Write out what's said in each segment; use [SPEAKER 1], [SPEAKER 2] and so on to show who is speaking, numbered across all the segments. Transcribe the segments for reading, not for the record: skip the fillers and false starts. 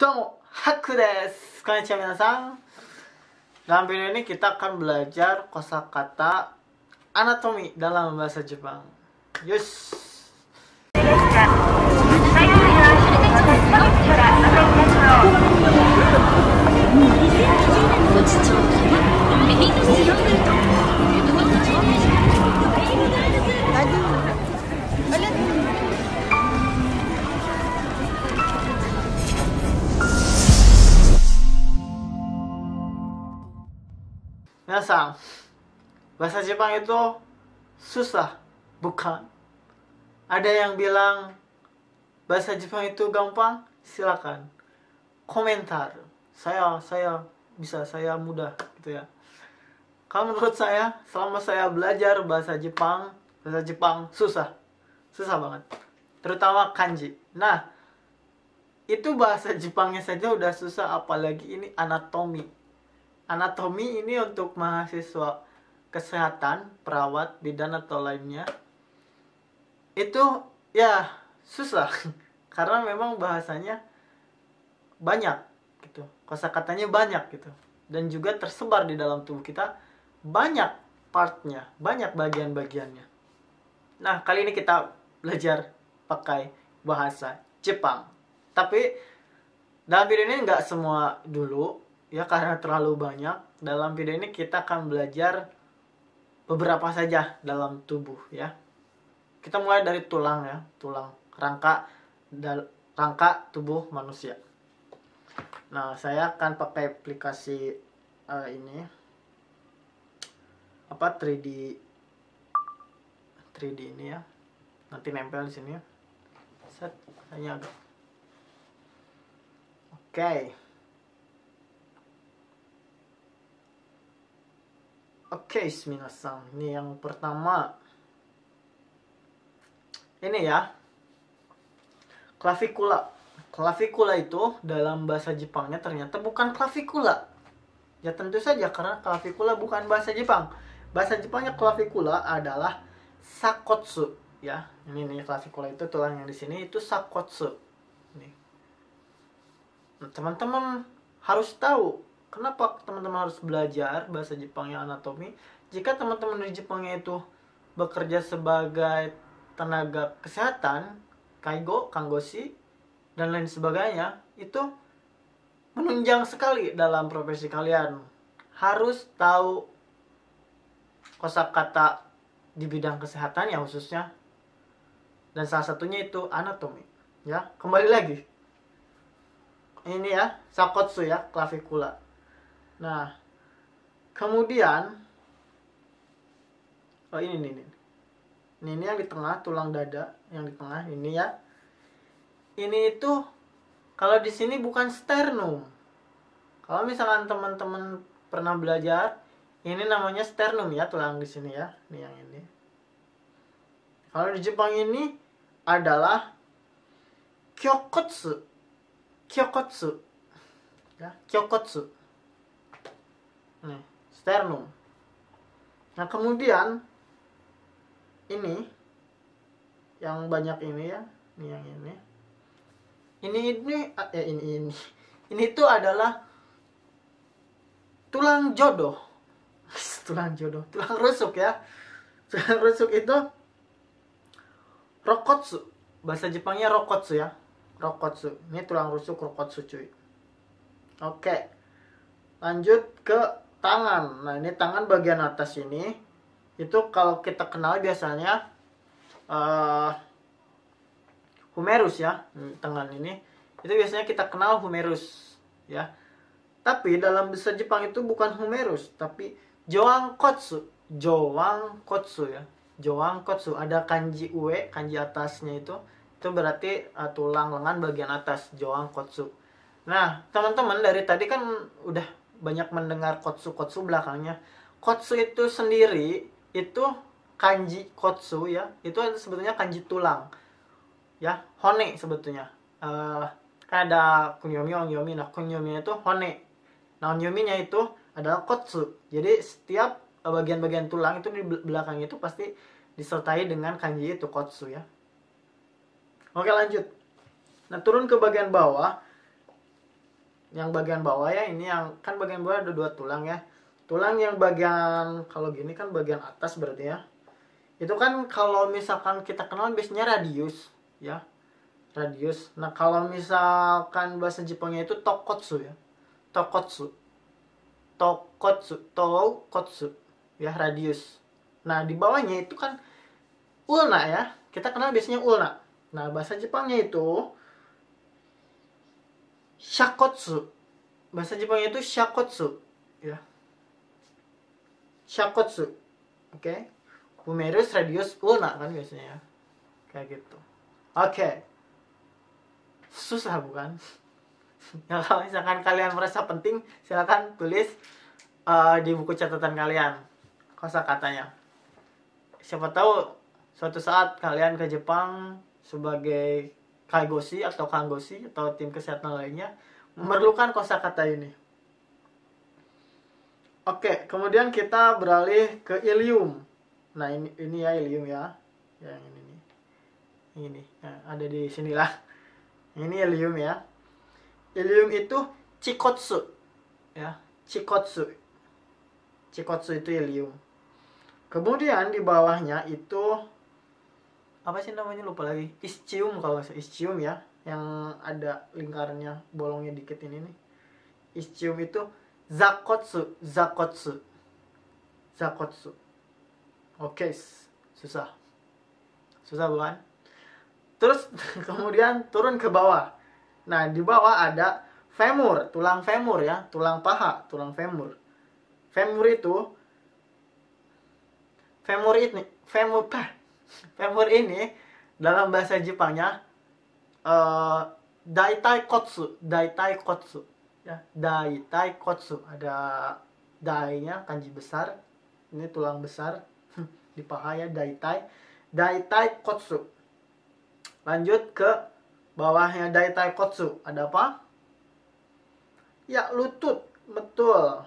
[SPEAKER 1] Domo, Haku desu. Konnichiwa minasan. Dalam video ini kita akan belajar kosakata anatomi dalam bahasa Jepang. Yus. Minasan, bahasa Jepang itu susah, bukan? Ada yang bilang bahasa Jepang itu gampang? Silakan komentar. Saya bisa, saya mudah gitu ya. Kalau menurut saya, selama saya belajar bahasa Jepang susah banget. Terutama kanji. Nah, itu bahasa Jepangnya saja udah susah, apalagi ini anatomi. Anatomi ini untuk mahasiswa kesehatan, perawat, bidan atau lainnya. Itu ya susah karena memang bahasanya banyak gitu. Kosakatanya banyak gitu. Dan juga tersebar di dalam tubuh kita, banyak partnya, banyak bagian-bagiannya. Nah, kali ini kita belajar pakai bahasa Jepang. Tapi dalam video ini nggak semua dulu ya, karena terlalu banyak. Dalam video ini kita akan belajar beberapa saja dalam tubuh ya. Kita mulai dari tulang ya, tulang rangka tubuh manusia. Nah, saya akan pakai aplikasi ini 3D ini ya. Nanti nempel di sini ya. Set, hanya agak. Oke, minasan. Ini yang pertama. Ini ya. Clavikula. Clavikula itu dalam bahasa Jepangnya ternyata bukan clavikula. Ya tentu saja karena clavikula bukan bahasa Jepang. Bahasa Jepangnya clavikula adalah sakotsu ya. Ini nih clavikula itu tulang yang di sini itu sakotsu. Nih. Nah, teman-teman harus tahu kenapa teman-teman harus belajar bahasa Jepang yang anatomi. Jika teman-teman di Jepangnya itu bekerja sebagai tenaga kesehatan, kaigo, kangoshi, dan lain sebagainya, itu menunjang sekali dalam profesi kalian. Harus tahu kosakata di bidang kesehatan ya khususnya. Dan salah satunya itu anatomi. Ya, kembali lagi. Ini ya, sakotsu ya, clavikula. Nah, kemudian ini yang di tengah, tulang dada yang di tengah ini ya. Ini itu kalau di sini bukan sternum. Kalau misalkan teman-teman pernah belajar, ini namanya sternum ya, tulang di sini ya. Ini yang ini. Kalau di Jepang ini adalah kyokotsu. Kyokotsu. Ya, kyokotsu. Nih, sternum. Nah, kemudian ini yang banyak ini ya, ini yang ini. Ini tuh adalah tulang jodoh. Tulang rusuk ya. Tulang rusuk itu rokotsu. Bahasa Jepangnya rokotsu ya. Rokotsu. Ini tulang rusuk rokotsu cuy. Oke. Lanjut ke tangan. Nah, ini tangan bagian atas ini. Itu kalau kita kenal biasanya humerus ya, tangan ini. Itu biasanya kita kenal humerus ya. Tapi dalam bahasa Jepang itu bukan humerus, tapi joankotsu. Joankotsu ya. Joankotsu, ada kanji ue, kanji atasnya itu berarti tulang lengan bagian atas, joankotsu. Nah, teman-teman dari tadi kan udah banyak mendengar kotsu belakangnya. Kotsu itu sendiri itu kanji kotsu ya, itu sebetulnya kanji tulang ya, hone sebetulnya. Kan ada kunyomi, onyomi. Nah, kunyomi itu hone. Nah, onyominya itu adalah kotsu. Jadi setiap bagian-bagian tulang itu di belakang itu pasti disertai dengan kanji itu kotsu ya. Oke, lanjut. Nah, turun ke bagian bawah. yang bagian bawah ya, ini yang kan bagian bawah ada 2 tulang ya. Tulang yang bagian kalau gini kan bagian atas berarti ya. Itu kan kalau misalkan kita kenal biasanya radius ya. Radius. Nah, kalau misalkan bahasa Jepangnya itu tokotsu ya. Tokotsu. Tokotsu ya, radius. Nah, di bawahnya itu kan ulna ya. Kita kenal biasanya ulna. Nah, bahasa Jepangnya itu shakotsu. Bahasa Jepangnya itu shakotsu ya. Shakotsu. Oke. Humerus, radius, ulna kan biasanya. Kayak gitu. Oke. Susah bukan? Ya, kalau misalkan kalian merasa penting, silakan tulis di buku catatan kalian kosakatanya. Siapa tahu suatu saat kalian ke Jepang sebagai kaigoshi atau kangoshi atau tim kesehatan lainnya memerlukan kosakata ini. Oke, kemudian kita beralih ke ilium. Nah, ini ya ilium ya. Yang ini nih. Ini nah, ada di sinilah. Ini ilium ya. Ilium itu chikotsu ya, chikotsu. Chikotsu itu ilium. Kemudian di bawahnya itu apa sih namanya, lupa lagi. Ischium kalau nggak salah, ischium ya, yang ada lingkarannya, bolongnya dikit ini nih. Ischium itu zakotsu, zakotsu. Zakotsu. Oke, susah. Susah bukan? Terus kemudian turun ke bawah. Nah, di bawah ada femur, tulang femur ya, tulang paha, tulang femur. Femur itu femur ini dalam bahasa Jepangnya daitai kotsu ya, daitai kotsu. Ada dai-nya kanji besar. Ini tulang besar di paha ya, daitai kotsu. Lanjut ke bawahnya daitai kotsu, ada apa? Ya, lutut. Betul.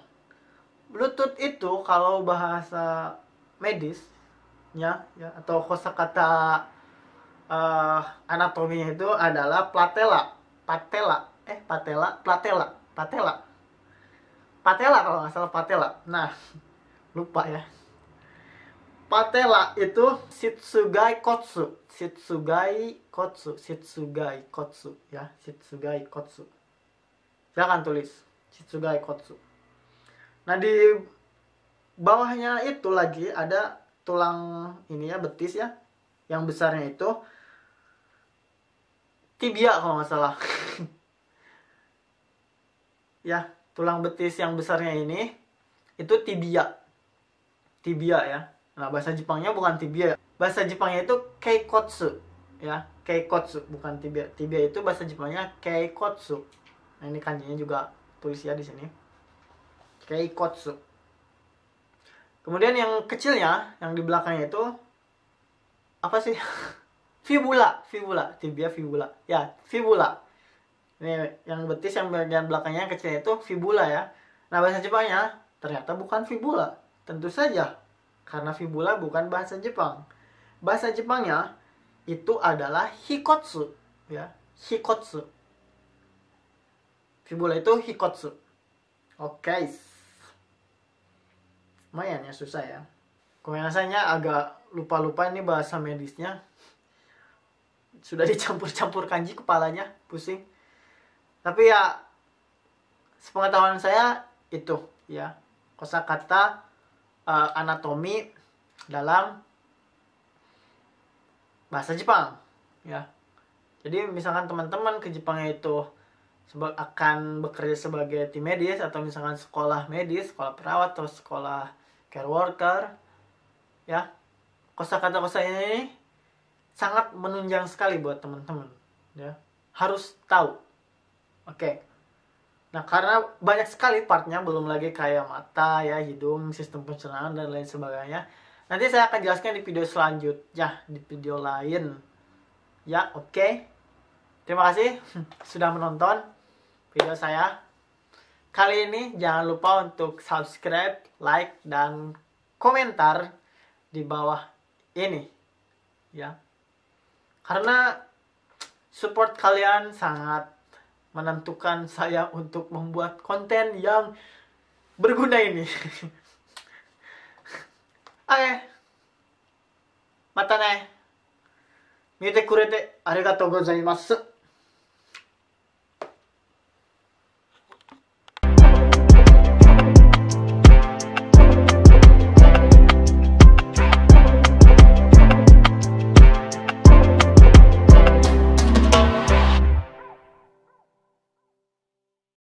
[SPEAKER 1] Lutut itu kalau bahasa medisnya ya, atau kosakata anatominya itu adalah patella kalau nggak salah, patella. Nah, lupa ya. Patella itu shitsugai kotsu ya, shitsugai kotsu. Silakan tulis shitsugai kotsu. Nah, di bawahnya itu lagi ada tulang ini ya, betis ya. Yang besarnya itu tibia kalau nggak salah. Ya, tulang betis yang besarnya ini itu tibia. Tibia ya. Nah, bahasa Jepangnya bukan tibia. Bahasa Jepangnya itu keikotsu ya, keikotsu bukan tibia. Tibia itu bahasa Jepangnya keikotsu. Nah, ini kanjinya juga tulis ya di sini. Keikotsu. Kemudian yang kecilnya, yang di belakangnya itu apa sih? Fibula, tibia fibula. Ya, fibula. Ini yang betis yang bagian belakangnya yang kecilnya itu fibula ya. Nah, bahasa Jepangnya ternyata bukan fibula. Tentu saja, karena fibula bukan bahasa Jepang. Bahasa Jepangnya itu adalah hikotsu ya, hikotsu. Fibula itu hikotsu. Oke. Lumayan ya, susah ya. Rasanya agak lupa-lupa ini bahasa medisnya. Sudah dicampur-campur kanji, kepalanya pusing. Tapi ya, sepengetahuan saya itu ya, kosakata anatomi dalam bahasa Jepang ya. Jadi misalkan teman-teman ke Jepangnya itu akan bekerja sebagai tim medis, atau misalkan sekolah medis, sekolah perawat, atau sekolah care worker ya, kosakata ini sangat menunjang sekali buat teman-teman ya, harus tahu. Oke. Nah, karena banyak sekali partnya, belum lagi kayak mata ya, hidung, sistem pencernaan dan lain sebagainya. Nanti saya akan jelaskan di video selanjutnya, di video lain ya. Oke. Terima kasih sudah menonton video saya kali ini. Jangan lupa untuk subscribe, like, dan komentar di bawah ini ya, karena support kalian sangat menentukan saya untuk membuat konten yang berguna ini. Oke. Mata ne. Mite kurete arigatou gozaimasu.